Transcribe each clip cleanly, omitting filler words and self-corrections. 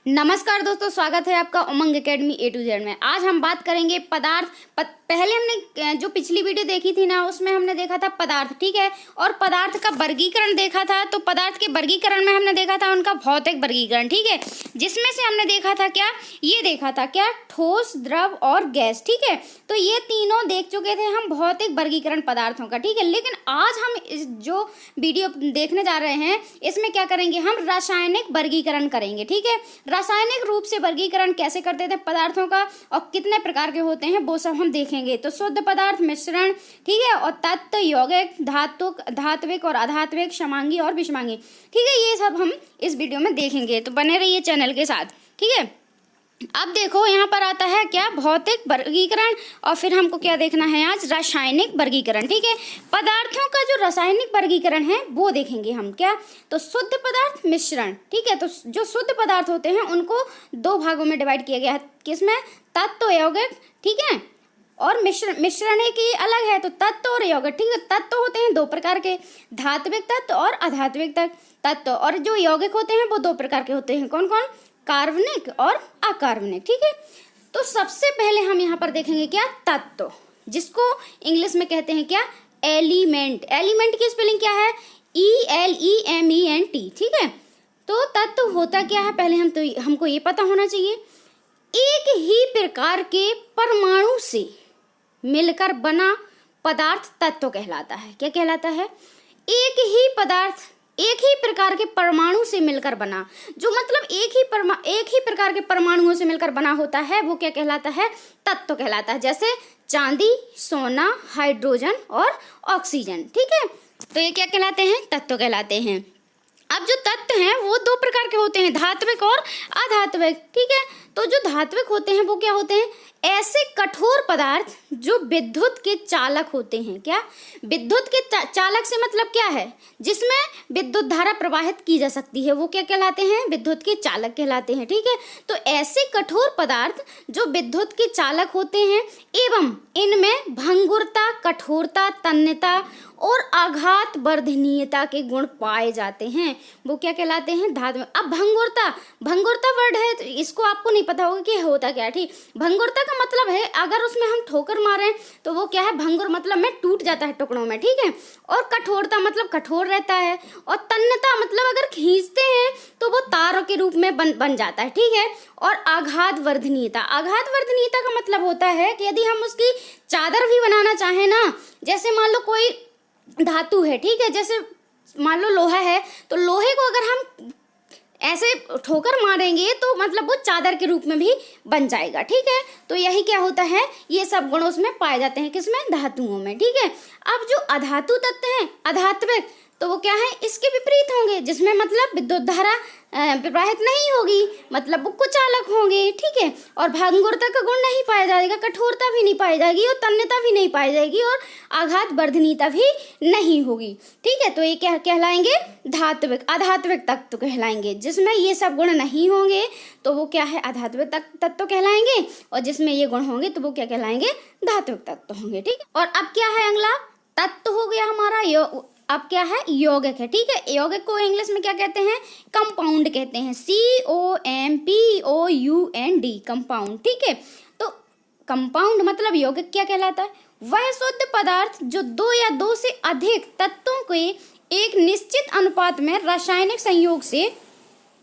नमस्कार दोस्तों, स्वागत है आपका उमंग एकेडमी A to Z में। आज हम बात करेंगे पहले हमने जो पिछली वीडियो देखी थी ना, उसमें हमने देखा था पदार्थ, ठीक है, और पदार्थ का वर्गीकरण देखा था। तो पदार्थ के वर्गीकरण में हमने देखा था उनका भौतिक वर्गीकरण, ठीक है, जिसमें से हमने देखा था क्या, ये देखा था क्या, ठोस, द्रव और गैस, ठीक है। तो ये तीनों देख चुके थे हम भौतिक वर्गीकरण पदार्थों का, ठीक है। लेकिन आज हम इस जो वीडियो देखने जा रहे हैं इसमें क्या करेंगे, हम रासायनिक वर्गीकरण करेंगे, ठीक है। रासायनिक रूप से वर्गीकरण कैसे करते थे पदार्थों का और कितने प्रकार के होते हैं वो सब हम देखेंगे। तो शुद्ध पदार्थ, मिश्रण, ठीक है, और तत्व, यौगिक, धात्विक और अधात्विक, क्षमांगी और विषमांगी, ठीक है, ये सब हम इस वीडियो में देखेंगे। तो बने रहिए चैनल के साथ, ठीक है। अब देखो यहाँ पर आता है क्या, भौतिक वर्गीकरण, और फिर हमको क्या देखना है आज, रासायनिक वर्गीकरण, ठीक है। पदार्थों का जो रासायनिक वर्गीकरण है वो देखेंगे हम क्या, तो शुद्ध पदार्थ, मिश्रण, ठीक है। तो जो शुद्ध पदार्थ होते हैं उनको दो भागों में डिवाइड किया गया है, किसमें, तत्व, यौगिक, ठीक है, और मिश्रण एक ही अलग है। तो तत्व और यौगिक, ठीक है, तत्व होते हैं दो प्रकार के, धात्विक तत्व और अधात्विक तत्व, और जो यौगिक होते हैं वो दो प्रकार के होते हैं, कौन कौन, कार्बनिक और अकार्बनिक, ठीक है। तो सबसे पहले हम यहाँ पर देखेंगे क्या, तत्व, जिसको इंग्लिश में कहते हैं क्या, एलिमेंट। एलिमेंट की स्पेलिंग क्या है, ELEMENT, ठीक है। तो तत्व होता क्या है, पहले हमको ये पता होना चाहिए, एक ही प्रकार के परमाणु से मिलकर बना पदार्थ तत्व कहलाता है। क्या कहलाता है, एक ही पदार्थ एक ही प्रकार के परमाणु से मिलकर बना, जो मतलब एक ही प्रकार के परमाणुओं से मिलकर बना होता है, वो क्या कहलाता है, तत्व कहलाता है। जैसे चांदी, सोना, हाइड्रोजन और ऑक्सीजन, ठीक है। तो ये क्या कहलाते हैं, तत्व कहलाते हैं। अब जो तत्व हैं वो दो प्रकार के होते हैं, धात्विक और अधात्विक, ठीक है। तो जो धात्विक होते हैं वो क्या होते हैं, ऐसे कठोर पदार्थ जो विद्युत के चालक होते हैं। क्या, विद्युत के चालक से मतलब क्या है, जिसमें विद्युत धारा प्रवाहित की जा सकती है, वो क्या कहलाते हैं, विद्युत के चालक कहलाते हैं, ठीक है। तो ऐसे कठोर पदार्थ जो विद्युत के चालक होते हैं एवं इनमें भंगुरता, कठोरता, तन्यता और आघात वर्धनीयता के गुण पाए जाते हैं, वो क्या कहलाते हैं, धात्विक। अब भंगुरता वर्ड है, तो इसको आपको नहीं पता होगा कि होता क्या है, ठीक। भंगुरता का मतलब है अगर उसमें हम ठोकर मारें तो वो क्या है, भंगुर मतलब में टूट जाता है टुकड़ों में, ठीक है। और कठोरता मतलब कठोर रहता है, और तन्यता मतलब अगर खींचते हैं तो वो तारों के रूप में बन जाता है, ठीक है। और आघात वर्धनीयता का मतलब होता है कि यदि हम उसकी चादर भी बनाना चाहें ना, जैसे मान लो कोई धातु है, ठीक है, जैसे मान लो लोहा है, तो लोहे को अगर हम ऐसे ठोकर मारेंगे तो मतलब वो चादर के रूप में भी बन जाएगा, ठीक है। तो यही क्या होता है, ये सब गुण उसमें पाए जाते हैं, किसमें, धातुओं में, ठीक है। अब जो अधातु तत्व हैं, अधात्विक, तो वो क्या है, इसके विपरीत होंगे, जिसमें मतलब विद्युत धारा प्रवाहित नहीं होगी, मतलब वो कुचालक होंगे, ठीक है। और भंगुरता का गुण नहीं पाया जाएगा, कठोरता भी नहीं पाई जाएगी, और तन्यता भी नहीं पाई जाएगी, और आघात वर्धनीयता भी नहीं होगी, ठीक है। तो ये क्या कहलाएंगे, धात्विक, अधात्विक तत्व कहलाएंगे। जिसमें ये सब गुण नहीं होंगे तो वो क्या है, अधात्विक तत्व कहलाएंगे, और जिसमें ये गुण होंगे तो वो क्या कहलाएंगे, धात्विक तत्व होंगे, ठीक है। और अब क्या है, अगला तत्व हो गया हमारा, अब क्या है, यौगिक है, ठीक है। यौगिक को इंग्लिश में क्या कहते हैं, कंपाउंड कहते हैं, COMPOUND, कंपाउंड, ठीक है। तो कंपाउंड मतलब यौगिक क्या कहलाता है, वह शुद्ध पदार्थ जो दो या दो से अधिक तत्वों के एक निश्चित अनुपात में रासायनिक संयोग से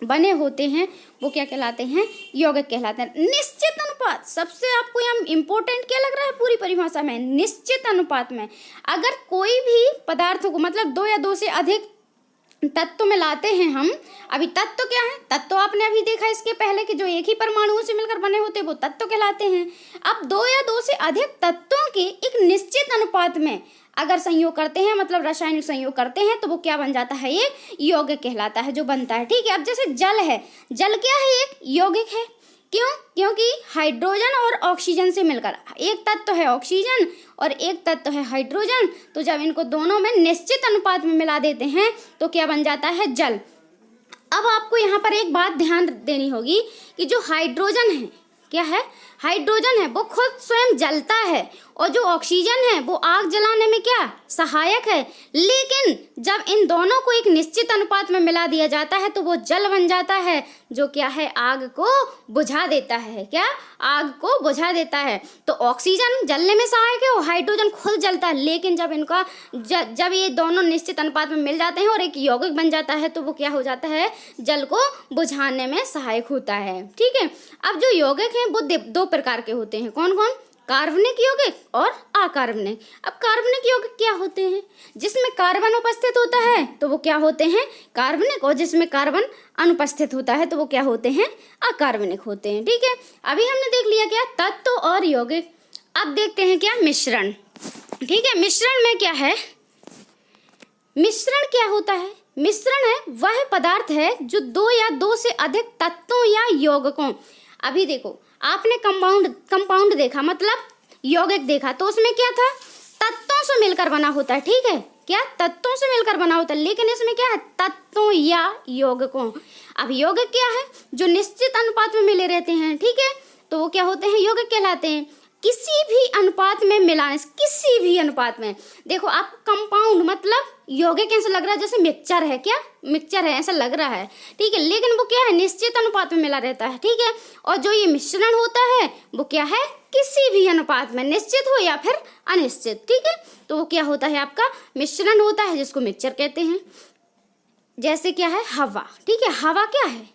बने होते हैं, वो क्या कहलाते हैं, यौगिक कहलाते हैं। निश्चित अनुपात, सबसे आपको यहाँ इम्पोर्टेंट क्या लग रहा है पूरी परिभाषा में, निश्चित अनुपात में अगर कोई भी पदार्थों को मतलब दो या दो से अधिक तत्व में लाते हैं हम। अभी तत्व क्या है, तत्व आपने अभी देखा इसके पहले कि जो एक ही परमाणुओं से मिलकर बने होते हैं वो तत्व कहलाते हैं। अब दो या दो से अधिक तत्वों के एक निश्चित अनुपात में अगर संयोग करते हैं, मतलब रासायनिक संयोग करते हैं, तो वो क्या बन जाता है, ये यौगिक कहलाता है, जो बनता है, ठीक है। अब जैसे जल है, जल क्या है, एक यौगिक है, क्यों, क्योंकि हाइड्रोजन और ऑक्सीजन से मिलकर, एक तत्व है ऑक्सीजन और एक तत्व है हाइड्रोजन, तो जब इनको दोनों में निश्चित अनुपात में मिला देते हैं तो क्या बन जाता है, जल। अब आपको यहाँ पर एक बात ध्यान देनी होगी कि जो हाइड्रोजन है, क्या है, हाइड्रोजन है वो खुद स्वयं जलता है, और जो ऑक्सीजन है वो आग जलाने में क्या सहायक है। लेकिन जब इन दोनों को एक निश्चित अनुपात में मिला दिया जाता है तो वो जल बन जाता है, जो क्या है आग को बुझा देता है। क्या, आग को बुझा देता है। तो ऑक्सीजन जलने में सहायक है और हाइड्रोजन खुद जलता है। लेकिन जब इनका जब ये दोनों निश्चित अनुपात में मिल जाते हैं और एक यौगिक बन जाता है तो वो क्या हो जाता है, जल को बुझाने में सहायक होता है। ठीक है, अब जो यौगिक हैं वो दो प्रकार के होते हैं। कौन कौन, कार्बनिक यौगिक और अकार्बनिक। अब कार्बनिक यौगिक क्या होते हैं, जिसमें कार्बन उपस्थित होता है तो वो क्या होते हैं कार्बनिक, और जिसमें कार्बन अनुपस्थित होता है तो वो क्या होते हैं अकार्बनिक होते हैं। ठीक है, अभी हमने देख लिया क्या तत्व और यौगिक। अब देखते हैं क्या मिश्रण। ठीक है, मिश्रण में क्या है, मिश्रण क्या होता है, मिश्रण है वह पदार्थ है जो दो या दो से अधिक तत्वों या यौगिकों, अभी देखो आपने कंपाउंड देखा मतलब यौगिक देखा, तो उसमें क्या था, तत्वों से मिलकर बना होता है। ठीक है, क्या तत्वों से मिलकर बना होता है, लेकिन इसमें क्या है तत्वों या यौगिकों। अब यौगिक क्या है, जो निश्चित अनुपात में मिले रहते हैं। ठीक है, तो वो क्या होते हैं, यौगिक कहलाते हैं। किसी भी अनुपात में मिलाने से, किसी भी अनुपात में, देखो आप कंपाउंड मतलब यौगिक ऐसा लग रहा है जैसे मिक्सचर है, क्या मिक्सचर है ऐसा लग रहा है। ठीक है, लेकिन वो क्या है निश्चित अनुपात में मिला रहता है। ठीक है, और जो ये मिश्रण होता है वो क्या है, किसी भी अनुपात में, निश्चित हो या फिर अनिश्चित। ठीक है, तो वो क्या होता है आपका मिश्रण होता है, जिसको मिक्सचर कहते हैं। जैसे क्या है हवा। ठीक है, हवा क्या है,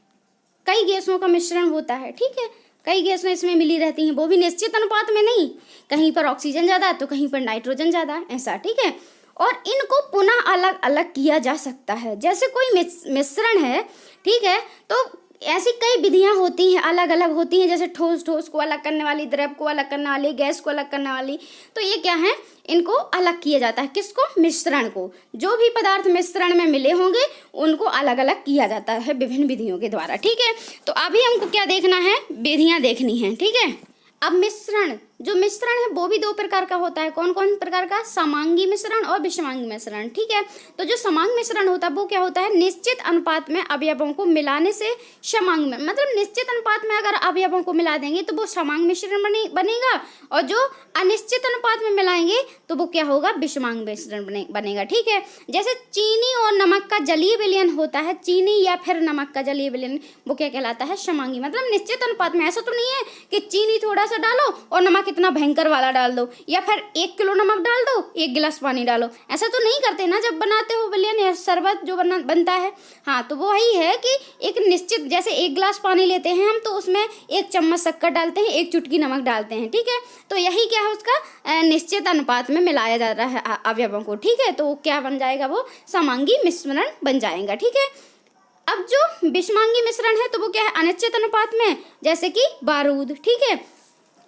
कई गैसों का मिश्रण होता है। ठीक है, कई गैसें इसमें मिली रहती हैं, वो भी निश्चित अनुपात में नहीं, कहीं पर ऑक्सीजन ज़्यादा तो कहीं पर नाइट्रोजन ज़्यादा, ऐसा। ठीक है, और इनको पुनः अलग अलग किया जा सकता है। जैसे कोई मिश्रण है, ठीक है, तो ऐसी कई विधियां होती हैं, अलग अलग होती हैं, जैसे ठोस को अलग करने वाली, द्रव को अलग करने वाली, गैस को अलग करने वाली। तो ये क्या है, इनको अलग किया जाता है। किसको, मिश्रण को। जो भी पदार्थ मिश्रण में मिले होंगे उनको अलग अलग किया जाता है विभिन्न विधियों के द्वारा। ठीक है, तो अभी हमको क्या देखना है, विधियां देखनी है। ठीक है, अब मिश्रण, जो मिश्रण है वो भी दो प्रकार का होता है। कौन कौन प्रकार का, समांगी मिश्रण और विषमांगी मिश्रण। ठीक है, तो जो समांग मिश्रण होता है वो क्या होता है, निश्चित अनुपात में अवयवों को मिलाने से समांग में, मतलब निश्चित अनुपात में अगर अवयवों को मिला देंगे तो वो समांग मिश्रण बनेगा, और जो अनिश्चित अनुपात में मिलाएंगे तो वो क्या होगा, विषमांग मिश्रण बनेगा। ठीक है, जैसे चीनी और नमक का जलीय विलयन होता है, चीनी या फिर नमक का जलीय विलयन वो क्या कहलाता है, समांगी, मतलब निश्चित अनुपात में। ऐसा तो नहीं है कि चीनी थोड़ा सा डालो और नमक इतना भयंकर वाला डाल दो, या फिर 1 किलो नमक डाल दो 1 गिलास पानी डालो, ऐसा तो नहीं करते ना जब बनाते हो विलयन या शरबत जो बनता है। हाँ, तो वो वही है कि एक निश्चित, जैसे 1 गिलास पानी लेते हैं हम तो उसमें 1 चम्मच शक्कर डालते हैं, 1 चुटकी नमक डालते हैं। ठीक है, तो यही क्या है, उसका निश्चित अनुपात में मिलाया जा रहा है अवयवों को। ठीक है, तो क्या बन जाएगा, वो समांगी मिश्रण बन जाएगा। ठीक है, अब जो विषमांगी मिश्रण है तो वो क्या है, अनिश्चित अनुपात में, जैसे कि बारूद। ठीक है,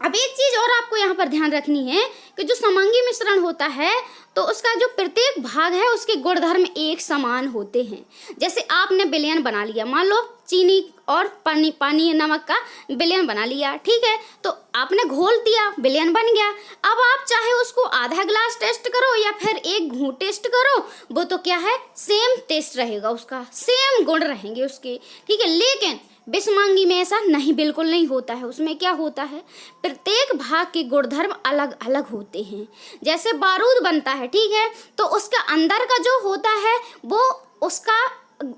अब एक चीज और आपको यहाँ पर ध्यान रखनी है कि जो समांगी मिश्रण होता है तो उसका जो प्रत्येक भाग है उसके गुणधर्म एक समान होते हैं। जैसे आपने विलयन बना लिया, मान लो चीनी और पानी नमक का विलयन बना लिया। ठीक है, तो आपने घोल दिया, विलयन बन गया। अब आप चाहे उसको आधा गिलास टेस्ट करो या फिर 1 घूंट टेस्ट करो, वो तो क्या है, सेम टेस्ट रहेगा, उसका सेम गुण रहेंगे उसके। ठीक है, लेकिन विषमांगी में ऐसा नहीं, बिल्कुल नहीं होता है। उसमें क्या होता है, प्रत्येक भाग के गुणधर्म अलग अलग होते हैं। जैसे बारूद बनता है, ठीक है, तो उसका अंदर का जो होता है वो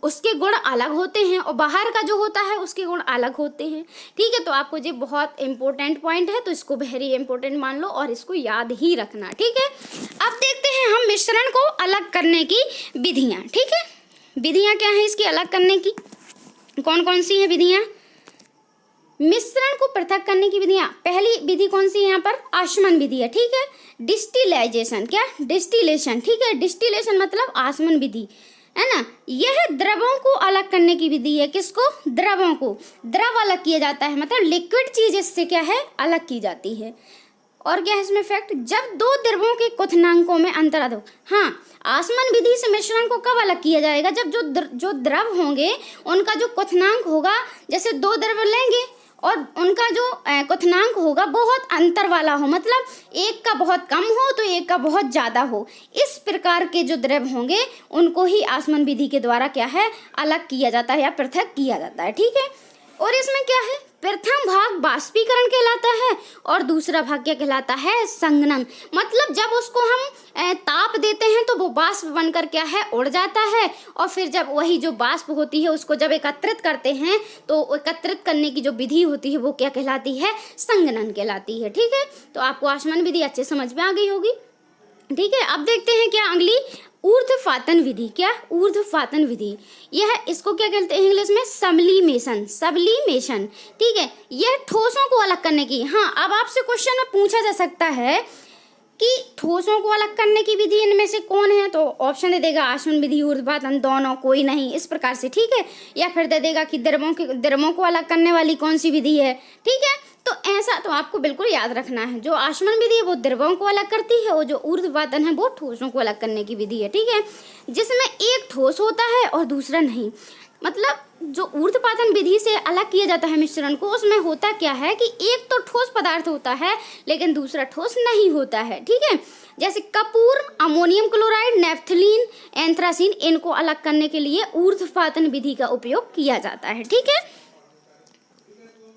उसके गुण अलग होते हैं, और बाहर का जो होता है उसके गुण अलग होते हैं। ठीक है, तो आपको ये बहुत इंपॉर्टेंट पॉइंट है, तो इसको वेरी इंपॉर्टेंट मान लो और इसको याद ही रखना। ठीक है, अब देखते हैं हम मिश्रण को अलग करने की विधियाँ। ठीक है, विधियाँ क्या है इसकी अलग करने की, कौन कौन सी हैं विधियाँ, मिश्रण को पृथक करने की विधियाँ। पहली विधि कौन सी है यहाँ पर, आचमन विधि है। ठीक है, डिस्टिलाइजेशन, क्या डिस्टिलेशन। ठीक है, डिस्टिलेशन मतलब आचमन विधि है ना, यह द्रवों को अलग करने की विधि है। किसको, द्रवों को, द्रव अलग किया जाता है, मतलब लिक्विड चीज इससे क्या है अलग की जाती है। और क्या है इसमें फैक्ट, जब दो द्रवों के क्वथनांकों में अंतर हो। हाँ, आचमन विधि से मिश्रण को कब अलग किया जाएगा, जब जो द्रव होंगे उनका जो क्वथनांक होगा, जैसे 2 द्रव लेंगे और उनका जो क्वथनांक होगा बहुत अंतर वाला हो, मतलब एक का बहुत कम हो तो एक का बहुत ज़्यादा हो, इस प्रकार के जो द्रव होंगे उनको ही आचमन विधि के द्वारा क्या है अलग किया जाता है या पृथक किया जाता है। ठीक है, और इसमें क्या है, प्रथम भाग बाष्पीकरण कहलाता है और दूसरा भाग क्या कहलाता है, संघनन। मतलब जब उसको हम ताप देते हैं तो वो बाष्प बनकर क्या है, उड़ जाता है, और फिर जब वही जो बाष्प होती है उसको जब एकत्रित करते हैं तो एकत्रित करने की जो विधि होती है वो क्या कहलाती है, संघनन कहलाती है। ठीक है, तो आपको आचमन विधि अच्छे समझ में आ गई होगी। ठीक है, अब देखते हैं क्या अगली, ऊर्ध्वपातन विधि। क्या, ऊर्ध्वपातन विधि, यह इसको क्या कहते हैं इंग्लिश में, सब्लिमेशन, सब्लिमेशन। ठीक है, यह ठोसों को अलग करने की, हाँ अब आपसे क्वेश्चन में पूछा जा सकता है कि ठोसों को अलग करने की विधि इनमें से कौन है, तो ऑप्शन दे देगा आचमन विधि, ऊर्ध्वपातन, दोनों, कोई नहीं, इस प्रकार से। ठीक है, या फिर दे देगा कि द्रवों को अलग करने वाली कौन सी विधि है। ठीक है, तो ऐसा तो आपको बिल्कुल याद रखना है, जो आचमन विधि है वो द्रवों को अलग करती है और जो ऊर्ध्वपातन है वो ठोसों को अलग करने की विधि है। ठीक है, जिसमें एक ठोस होता है और दूसरा नहीं। मतलब जो ऊर्ध्वपातन विधि से अलग किया जाता है मिश्रण को, उसमें होता क्या है कि एक तो ठोस पदार्थ होता है लेकिन दूसरा ठोस नहीं होता है। ठीक है, जैसे Kapoor, ammonium chloride, naphthalene, anthracene, इनको अलग करने के लिए ऊर्ध्वपातन विधि का उपयोग किया जाता है। ठीक है,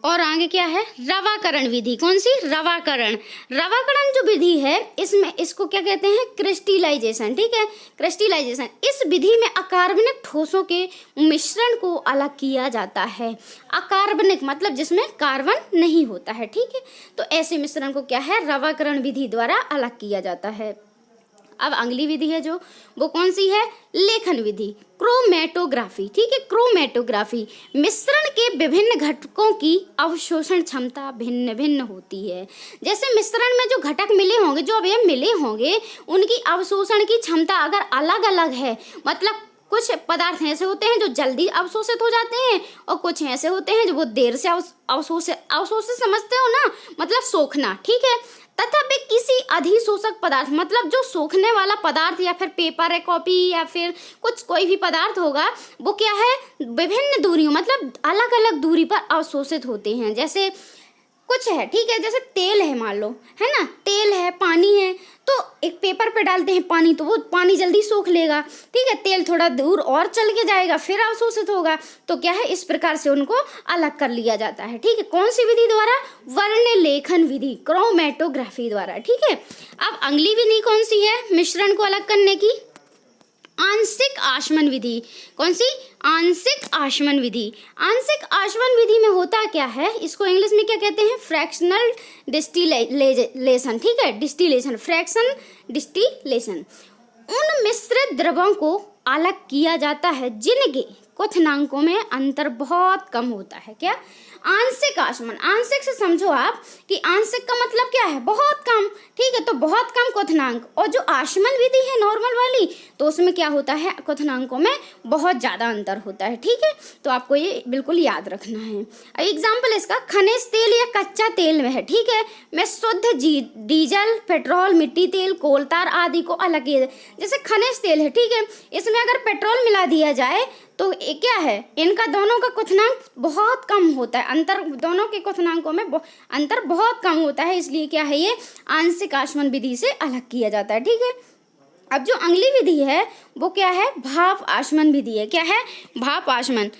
और आगे क्या है, रवाकरण विधि। कौन सी, रवाकरण। रवाकरण जो विधि है इसमें इसको क्या कहते हैं, क्रिस्टलाइजेशन। ठीक है, क्रिस्टलाइजेशन, इस विधि में अकार्बनिक ठोसों के मिश्रण को अलग किया जाता है। अकार्बनिक मतलब जिसमें कार्बन नहीं होता है। ठीक है, तो ऐसे मिश्रण को क्या है, रवाकरण विधि द्वारा अलग किया जाता है। अब अगली विधि है जो, वो कौन सी है, लेखन विधि, क्रोमेटोग्राफी। ठीक है, क्रोमेटोग्राफी, मिश्रण के विभिन्न घटकों की अवशोषण क्षमता भिन्न भिन्न होती है। जैसे मिश्रण में जो घटक मिले होंगे, जो अवयव मिले होंगे, उनकी अवशोषण की क्षमता अगर अलग अलग है, मतलब कुछ पदार्थ ऐसे होते हैं जो जल्दी अवशोषित हो जाते हैं और कुछ ऐसे होते हैं जो वो देर से अवशोषित समझते हो ना, मतलब सोखना। ठीक है, तथा वे किसी अधिशोषक पदार्थ, मतलब जो सोखने वाला पदार्थ या फिर पेपर है, कॉपी या फिर कुछ कोई भी पदार्थ होगा, वो क्या है, विभिन्न दूरियों मतलब अलग अलग दूरी पर अवशोषित होते हैं। जैसे कुछ है, ठीक है, जैसे तेल है, मान लो, है ना, तेल है, पानी है, तो एक पेपर पे डालते हैं पानी तो वो पानी जल्दी सोख लेगा। ठीक है, तेल थोड़ा दूर और चल के जाएगा फिर अवशोषित होगा, तो क्या है, इस प्रकार से उनको अलग कर लिया जाता है। ठीक है, कौन सी विधि द्वारा, वर्ण लेखन विधि, क्रोमेटोग्राफी द्वारा। ठीक है, अब अगली विधि कौन सी है मिश्रण को अलग करने की, आंशिक आचमन विधि। कौन सी, आंशिक आचमन विधि। आंशिक आचमन विधि में होता क्या है, इसको इंग्लिश में क्या कहते हैं, फ्रैक्शनल डिस्टिलेशन। ठीक है, डिस्टिलेशन, फ्रैक्शन डिस्टिलेशन। उन मिश्रित द्रवों को अलग किया जाता है जिनके क्वथनांकों में अंतर बहुत कम होता है। क्या, आंशिक आचमन, आंशिक से समझो आप कि आंशिक का मतलब क्या है, बहुत कम। ठीक है, तो बहुत कम क्वथनांक, और जो आचमन विधि है नॉर्मल वाली, तो उसमें क्या होता है, क्वथनांकों में बहुत ज्यादा अंतर होता है। ठीक है, तो आपको ये बिल्कुल याद रखना है। एग्जाम्पल इसका, खनिज तेल या कच्चा तेल में है, ठीक है, मैं शुद्ध डीजल, पेट्रोल, मिट्टी तेल, कोलतार आदि को अलग किया। जैसे खनिज तेल है, ठीक है, इसमें अगर पेट्रोल मिला दिया जाए तो क्या है, इनका दोनों का क्वथनांक बहुत कम होता है, अंतर दोनों के क्वथनांकों में अंतर बहुत कम होता है, इसलिए क्या है, ये आंशिक आचमन विधि से अलग किया जाता है। ठीक है, अब जो अगली विधि है वो क्या है, भाप आचमन विधि है। क्या है, भाप आचमन।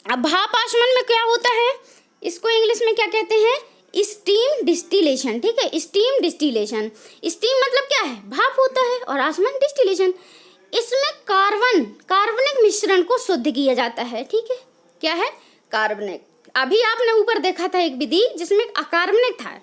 अब भाप आचमन में क्या होता है, इसको इंग्लिश में क्या कहते हैं, स्टीम डिस्टिलेशन। ठीक है, स्टीम डिस्टिलेशन। स्टीम मतलब क्या है, भाप होता है, और आचमन डिस्टिलेशन। इसमें कार्बनिक मिश्रण को शुद्ध किया जाता है। ठीक है, क्या है, कार्बनिक। अभी आपने ऊपर देखा था एक विधि जिसमें अकार्बनिक था,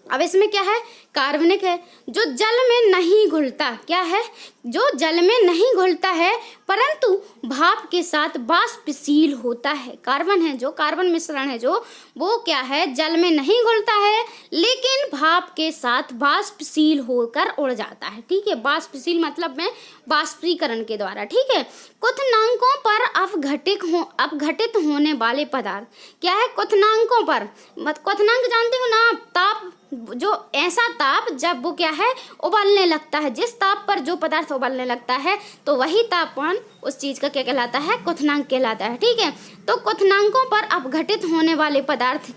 अब इसमें क्या है, कार्बनिक है, जो जल में नहीं घुलता। क्या है, जो जल में नहीं घुलता है परंतु भाप के साथ वाष्पशील होता है। कार्बन है, जो कार्बन मिश्रण है जो, वो क्या है, जल में नहीं घुलता है लेकिन भाप के साथ वाष्पशील होकर उड़ जाता है। ठीक है, वाष्पशील मतलब में वाष्पीकरण के द्वारा। ठीक है, क्वथनांकों पर अपघटित होने वाले पदार्थ। क्या है, क्वथनांकों पर, क्वथनांक जानते हो ना आप, ताप, जो ऐसा ताप जब वो क्या है, उबलने लगता है, जिस ताप पर जो पदार्थ उबलने लगता है तो वही तापमान उस चीज का क्या कहलाता है, क्वथनांक कहलाता है। ठीक है, तो क्वथनांकों पर अपघटित होने वाले पदार्थ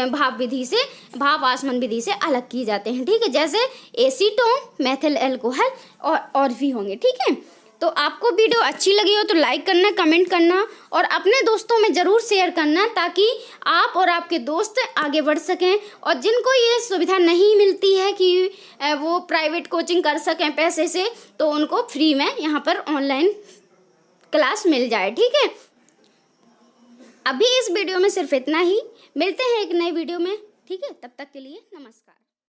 भाप विधि से, भाप आचमन विधि से अलग किए जाते हैं। ठीक है, जैसे एसीटोन, मेथिल अल्कोहल और भी होंगे। ठीक है, तो आपको वीडियो अच्छी लगी हो तो लाइक करना, कमेंट करना और अपने दोस्तों में ज़रूर शेयर करना, ताकि आप और आपके दोस्त आगे बढ़ सकें। और जिनको ये सुविधा नहीं मिलती है कि वो प्राइवेट कोचिंग कर सकें पैसे से, तो उनको फ्री में यहाँ पर ऑनलाइन क्लास मिल जाए। ठीक है, अभी इस वीडियो में सिर्फ इतना ही। मिलते हैं एक नए वीडियो में। ठीक है, तब तक के लिए नमस्कार।